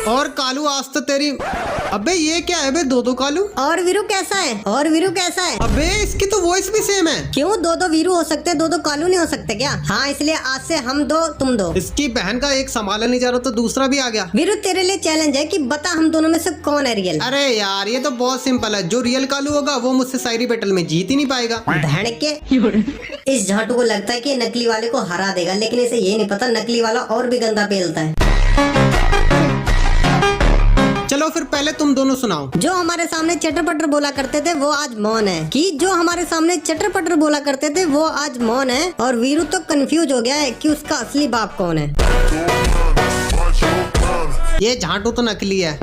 और कालू आज तो तेरी। अबे ये क्या है बे, दो कालू। और वीरू कैसा है? और वीरू कैसा है? अबे इसकी तो वॉइस भी सेम है। क्यों दो वीरू हो सकते, दो कालू नहीं हो सकते क्या? हाँ, इसलिए आज से हम दो तुम दो। इसकी बहन का एक संभाला नहीं जा रहा तो दूसरा भी आ गया। वीरू तेरे लिए चैलेंज है कि बता हम दोनों में से कौन है रियल। अरे यार ये तो बहुत सिंपल है, जो रियल कालू होगा वो मुझसे शायरी बैटल में जीत ही नहीं पाएगा। बहन के इस झाटू को लगता है कि नकली वाले को हरा देगा, लेकिन इसे ये नहीं पता नकली वाला और भी गंदा पेलता है। चलो फिर पहले तुम दोनों सुनाओ। जो हमारे सामने चटर पटर बोला करते थे वो आज मौन है। कि जो हमारे सामने चटर पटर बोला करते थे वो आज मौन है। और वीरू तो कंफ्यूज हो गया है कि उसका असली बाप कौन है। ये झाटू तो नकली है।